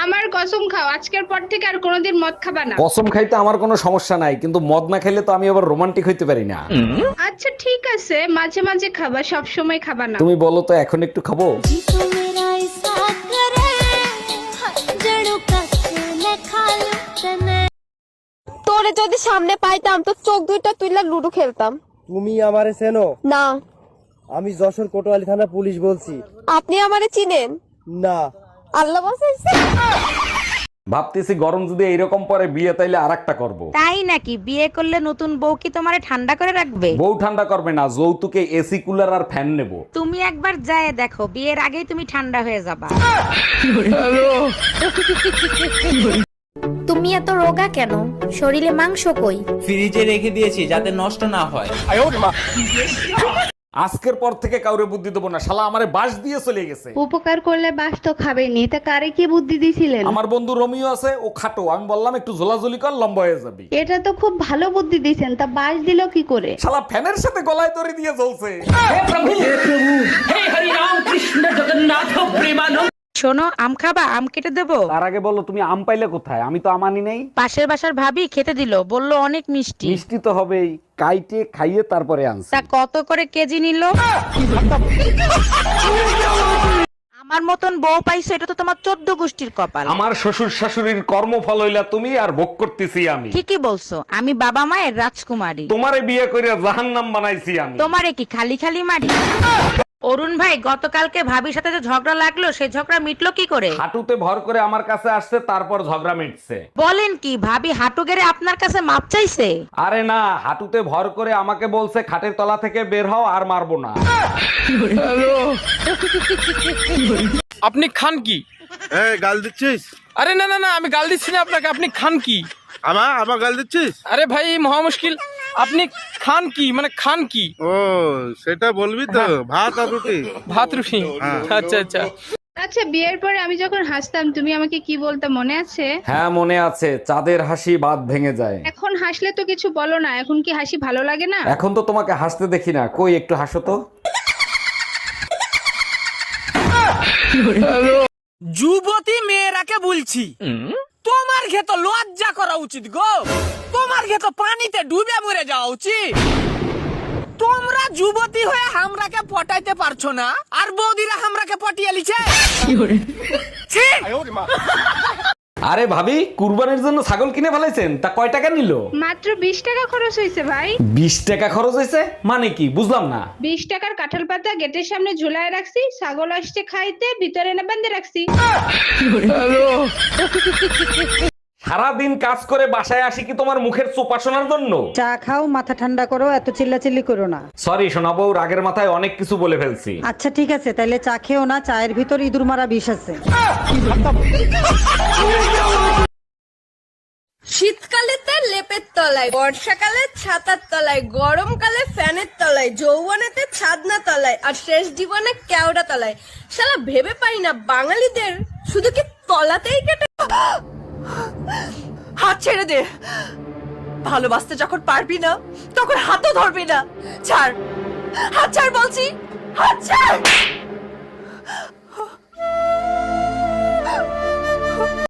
আমার কসম খাও, আজকের পর থেকে আর কোনোদিন মদ খাবা না। কসম খাইতে আমার কোনো সমস্যা নাই, কিন্তু মদ না খাইলে তো আমি আবার রোমান্টিক হইতে পারি না। আচ্ছা ঠিক আছে, মাঝে মাঝে খাবা, সব সময় খাবা না। তুমি বলো তো এখন একটু খাবো? তোরে যদি সামনে পাইতাম তো চোখ দুইটা তুইলা লুডো খেলতাম। তুমি আমারে চেনো? না। আমি যশোর কোতোয়ালি থানা পুলিশ বলছি। আপনি আমারে চিনেন? না। আল্লাহ বাঁচাইছে। ভাবতেছি গরম যদি এইরকম পরে বিয়ে তাইলে আরেকটা করব। তাই নাকি? বিয়ে করলে নতুন বউ কি তোমারে ঠান্ডা করে রাখবে? বউ ঠান্ডা করবে না, যৌতুকে এসি কুলার আর ফ্যান নেব। তুমি একবার যায় দেখো, বিয়ের আগেই তুমি ঠান্ডা হয়ে যাবা। তুমি এত রোগা কেন? শরীরে মাংস কই? ফ্রিজে রেখে দিয়েছি যাতে নষ্ট না হয়। আজকের পর থেকে কাউরে বুদ্ধি দেবো না, শালা আমারে বাস দিয়ে চলে গেছে। উপকার করলে বাস তো খাবেনি, তা কারে কি বুদ্ধি দিছিলেন? আমার বন্ধু রোমিও আছে, ও খাটো, আমি বললাম একটু ঝোলাঝুলি কর, লম্বা হয়ে যাবি। এটা তো খুব ভালো বুদ্ধি দিছেন, তা বাস দিল কি করে? শালা ফ্যানের সাথে গলায় দড়ি দিয়ে জ্বলছে। শোনো, আম খাবা? আম কেটে দেবো? তার আগে বলো তুমি আম পাইলে কোথায়? আমি তো আমানি নেই। পাশের বাসার ভাবি খেতে দিল, বললো অনেক মিষ্টি। মিষ্টি তো হবেই, কাইটে খাইয়ে তারপরে আনছি। তা কত করে কেজি নিল? আমার মতন বউ পাইছো, এটা তো তোমার 14 গোষ্ঠীর কপাল। আমার শ্বশুর শাশুড়ির কর্মফল হইলা তুমি, আর ভোগ করতেছি আমি। ঠিকই বলছো, আমি বাবা মায়ের রাজকুমারী। তোমারে বিয়ে করে জাহান্নাম বানাইছি আমি। তোমারে কি খালি খালি মারি? অরুণ ভাই, গতকালকে ভাবির সাথে যে ঝগড়া লাগলো, সেই ঝগড়া মিটলো কি করে? হাঁটুতে ভর করে আমার কাছে আসছে, তারপর ঝগড়া মিটছে। বলেন কি, ভাবি হাঁটু গেড়ে আপনার কাছে মাপ চাইছে? আরে না, হাঁটুতে ভর করে আমাকে বলছে খাটের তলা থেকে বের হও, আর মারবো না। আপনি খান কি? এই গাল দিচ্ছিস? আরে না না না, আমি গাল দিচ্ছি না আপনাকে। আপনি খান কি? আমার গাল দিচ্ছিস? আরে ভাই, মহা মুশকিল। আপনি খান কি, মানে খান কি? ও সেটা বলবি তো, ভাত আর রুটি। ভাত রুটি? আচ্ছা আচ্ছা। আচ্ছা, বিয়ের পরে আমি যখন হাসতাম তুমি আমাকে কি বলতে মনে আছে? হ্যাঁ মনে আছে, চাঁদের হাসি বাদ ভেঙে যায়। এখন হাসলে তো কিছু বলো না, এখন কি হাসি ভালো লাগে না? এখন তো তোমাকে হাসতে দেখি না, কই একটু হাসো তো। যুবতী মেয়েরাকে বলছি, তোমার ঘে তো লজ্জা করা উচিত গো। তোমার ঘে তো পানিতে ডুবে মরে যাওয়া উচিত। তোমরা যুবতী হয়ে হামরাকে পটাইতে পারছো না, আর বৌদিরা হামরাকে পটিয়ে লিছে। ছি! আরে ভাবি, কুরবানির জন্য ছাগল কিনে ফেলাইছেন, তা কয় টাকা নিল? মাত্র 20 টাকা খরচ হয়েছে ভাই। 20 টাকা খরচ হয়েছে মানে কি বুঝলাম না। 20 টাকার কাঁঠাল পাতা গেটের সামনে ঝুলায় রাখছি, ছাগল আসছে খাইতে, ভিতরে এনে বেঁধে রাখছি। সারাদিন কাজ করে বাসায় আসি কি তোমার মুখের চোপা শোনার জন্য? চা খাও, মাথা ঠান্ডা করো, এত চিল্লাচিল্লি করো না। সরি শোনাবো, রাগের মাথায় অনেক কিছু বলে ফেলছি। আচ্ছা ঠিক আছে, তাইলে চা খেও না, চায়ের ভিতর ইঁদুর মারা বিষ আছে। শীতকালে তার লেপের তলায়, বর্ষাকালে ছাতার তলায়, গরমকালে ফ্যানের তলায়, যৌবনেতে ছাদনা তলায়, আর শেষ জীবনে কেওড়া তলায়। শালা ভেবে পাই না বাঙালিদের শুধু কি তলাতেই কেটে। হাত ছেড়ে দে। ভালোবাসতে যখন পারবি না তখন হাতও ধরবি না। ছাড়, হাত ছাড় বলছি, হাত ছাড়।